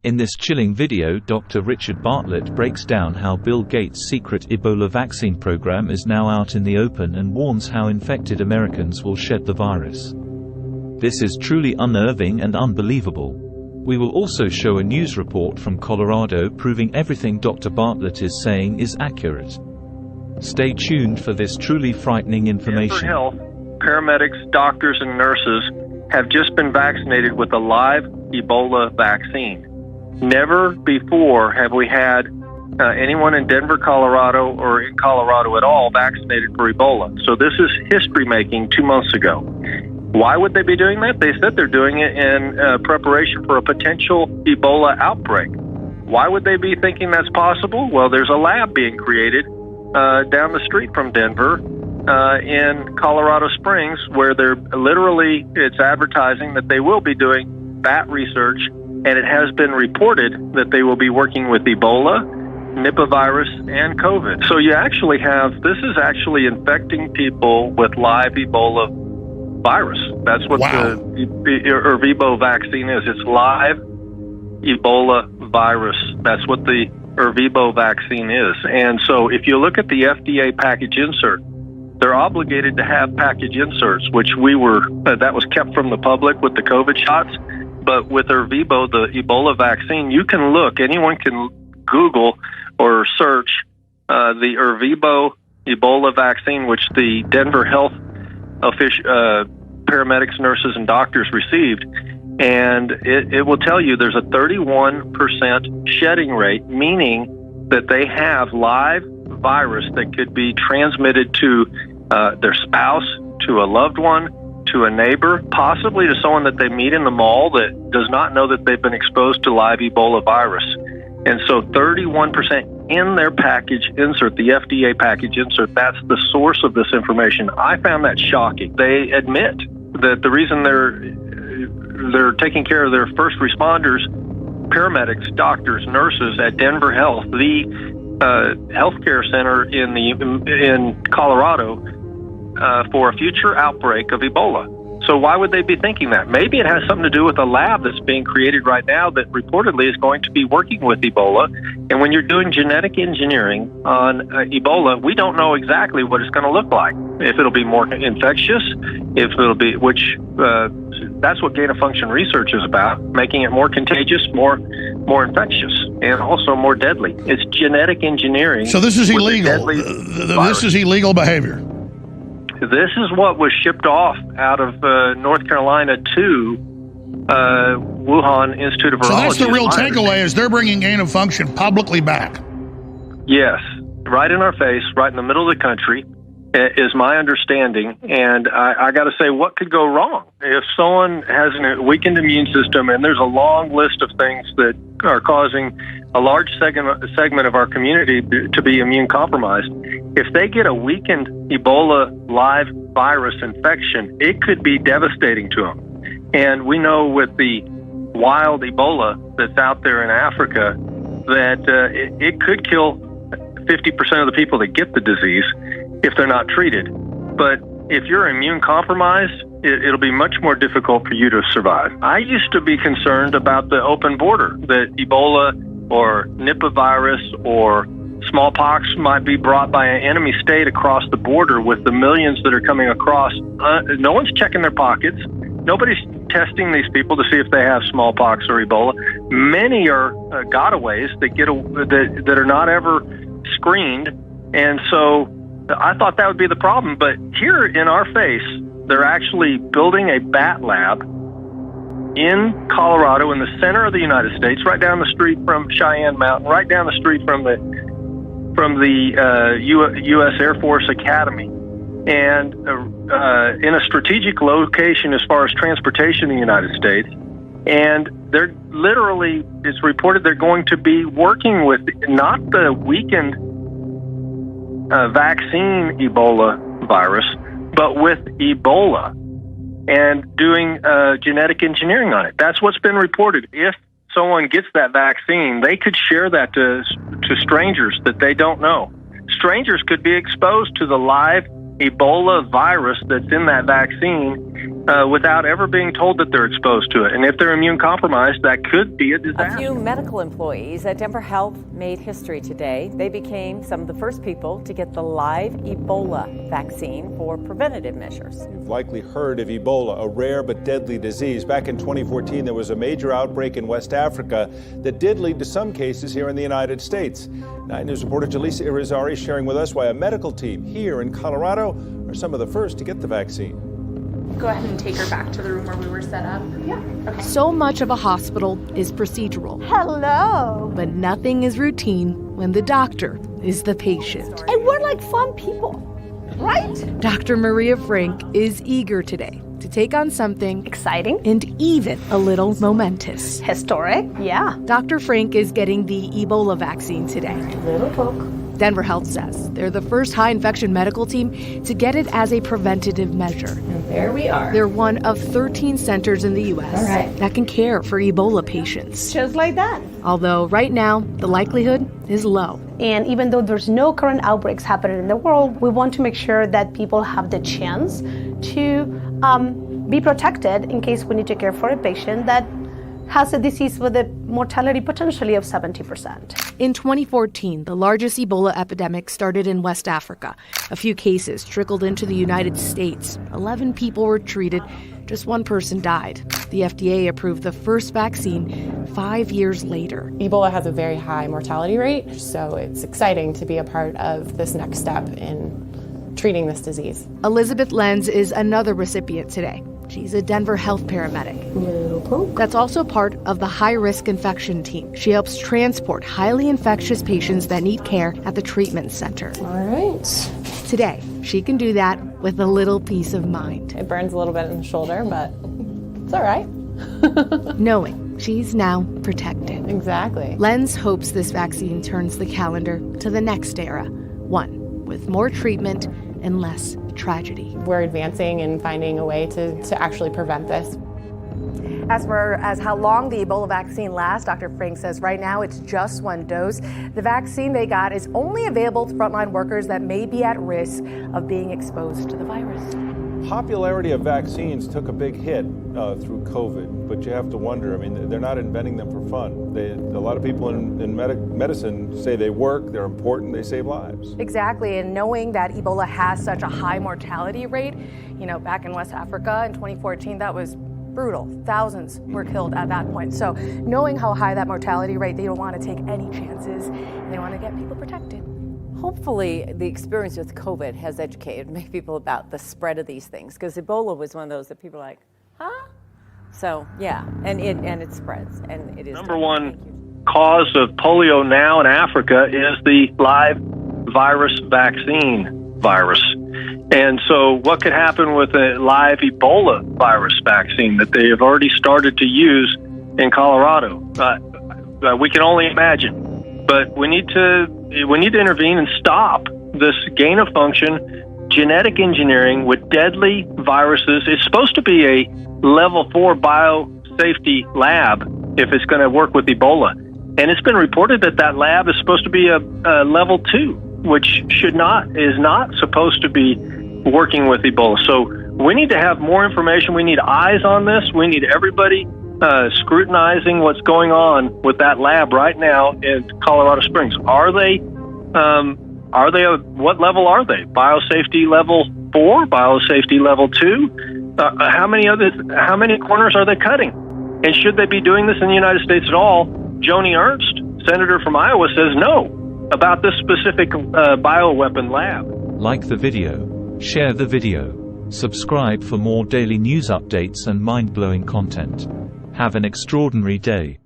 In this chilling video, Dr. Richard Bartlett breaks down how Bill Gates' secret Ebola vaccine program is now out in the open and warns how infected Americans will shed the virus. This is truly unnerving and unbelievable. We will also show a news report from Colorado proving everything Dr. Bartlett is saying is accurate. Stay tuned for this truly frightening information. Health, paramedics, doctors, and nurses have just been vaccinated with a live Ebola vaccine. Never before have we had anyone in Denver, Colorado, or in Colorado at all vaccinated for Ebola. So this is history-making 2 months ago. Why would they be doing that? They said they're doing it in preparation for a potential Ebola outbreak. Why would they be thinking that's possible? Well, there's a lab being created down the street from Denver in Colorado Springs where it's advertising that they will be doing bat research. And it has been reported that they will be working with Ebola, Nipah virus, and COVID. So this is actually infecting people with live Ebola virus. That's what the Ervebo vaccine is. It's live Ebola virus. That's what the Ervebo vaccine is. And so if you look at the FDA package insert, they're obligated to have package inserts, which that was kept from the public with the COVID shots. But with Ervebo, the Ebola vaccine, anyone can Google or search the Ervebo Ebola vaccine, which the Denver health paramedics, nurses, and doctors received. And it will tell you there's a 31% shedding rate, meaning that they have live virus that could be transmitted to their spouse, to a loved one, to a neighbor, possibly to someone that they meet in the mall that does not know that they've been exposed to live Ebola virus. And so 31% in their package insert, the FDA package insert, that's the source of this information. I found that shocking. They admit that the reason they're taking care of their first responders, paramedics, doctors, nurses at Denver Health, the healthcare center in Colorado, for a future outbreak of Ebola. So why would they be thinking that? Maybe it has something to do with a lab that's being created right now that reportedly is going to be working with Ebola. And when you're doing genetic engineering on Ebola, we don't know exactly what it's going to look like. If it'll be more infectious, that's what gain-of-function research is about, making it more contagious, more infectious, and also more deadly. It's genetic engineering. So this is illegal. This is illegal behavior. This is what was shipped off out of North Carolina to Wuhan Institute of Virology. So that's the real takeaway, is they're bringing gain-of-function publicly back. Yes, right in our face, right in the middle of the country, is my understanding. And I got to say, what could go wrong? If someone has a weakened immune system, and there's a long list of things that are causing a large segment of our community to be immune compromised, if they get a weakened Ebola live virus infection, it could be devastating to them. And we know with the wild Ebola that's out there in Africa that it could kill 50% of the people that get the disease if they're not treated. But if you're immune compromised, it'll be much more difficult for you to survive. I used to be concerned about the open border, that Ebola or Nipah virus or smallpox might be brought by an enemy state across the border with the millions that are coming across. No one's checking their pockets. Nobody's testing these people to see if they have smallpox or Ebola. Many are gotaways that are not ever screened. And so I thought that would be the problem. But here in our face, they're actually building a bat lab in Colorado, in the center of the United States, right down the street from Cheyenne Mountain, right down the street from the U.S. Air Force Academy, and in a strategic location as far as transportation in the United States. And they're literally, it's reported they're going to be working with not the weakened vaccine Ebola virus, but with Ebola, and doing genetic engineering on it. That's what's been reported. If someone gets that vaccine, they could share that to strangers that they don't know. Strangers could be exposed to the live Ebola virus that's in that vaccine, without ever being told that they're exposed to it. And if they're immune compromised, that could be a disaster. A few medical employees at Denver Health made history today. They became some of the first people to get the live Ebola vaccine for preventative measures. You've likely heard of Ebola, a rare but deadly disease. Back in 2014, there was a major outbreak in West Africa that did lead to some cases here in the United States. 9 News reporter Jaleesa Irizarry sharing with us why a medical team here in Colorado are some of the first to get the vaccine. Go ahead and take her back to the room where we were set up. Yeah. Okay. So much of a hospital is procedural. Hello. But nothing is routine when the doctor is the patient. And we're like fun people, right? Dr. Maria Frank is eager today to take on something Exciting. and even a little momentous. Historic. Yeah. Dr. Frank is getting the Ebola vaccine today. Little folk. Denver Health says they're the first high-infection medical team to get it as a preventative measure. And there we are. They're one of 13 centers in the U.S. All right. that can care for Ebola patients. Just like that. Although right now, the likelihood is low. And even though there's no current outbreaks happening in the world, we want to make sure that people have the chance to be protected in case we need to care for a patient that has a disease with a mortality potentially of 70%. In 2014, the largest Ebola epidemic started in West Africa. A few cases trickled into the United States. 11 people were treated. Just one person died. The FDA approved the first vaccine 5 years later. Ebola has a very high mortality rate, so it's exciting to be a part of this next step in treating this disease. Elizabeth Lenz is another recipient today. She's a Denver Health paramedic. That's also part of the high-risk infection team. She helps transport highly infectious patients that need care at the treatment center. All right. Today, she can do that with a little peace of mind. It burns a little bit in the shoulder, but it's all right. Knowing she's now protected. Exactly. Lenz hopes this vaccine turns the calendar to the next era, one with more treatment and less tragedy. We're advancing and finding a way to actually prevent this. As far as how long the Ebola vaccine lasts, Dr. Frank says right now it's just one dose. The vaccine they got is only available to frontline workers that may be at risk of being exposed to the virus. Popularity of vaccines took a big hit through COVID, but you have to wonder, I mean, they're not inventing them for fun. A lot of people in medicine say they work, they're important, they save lives. Exactly, and knowing that Ebola has such a high mortality rate, back in West Africa in 2014, that was brutal. Thousands were killed at that point. So knowing how high that mortality rate, they don't want to take any chances, and they want to get people protected. Hopefully, the experience with COVID has educated many people about the spread of these things, because Ebola was one of those that people are like, huh? So, yeah, and it spreads, and it is. Number one cause of polio now in Africa is the live virus vaccine virus. And so what could happen with a live Ebola virus vaccine that they have already started to use in Colorado? We can only imagine. But we need to intervene and stop this gain of function genetic engineering with deadly viruses. It's supposed to be a level 4 biosafety lab if it's going to work with Ebola. And it's been reported that that lab is supposed to be a level 2, which is not supposed to be working with Ebola. So we need to have more information. We need eyes on this. We need everybody scrutinizing what's going on with that lab right now in Colorado Springs. What level are they? Biosafety level 4, biosafety level 2? How many corners are they cutting? And should they be doing this in the United States at all? Joni Ernst, senator from Iowa, says no about this specific bioweapon lab. Like the video, share the video, subscribe for more daily news updates and mind-blowing content. Have an extraordinary day.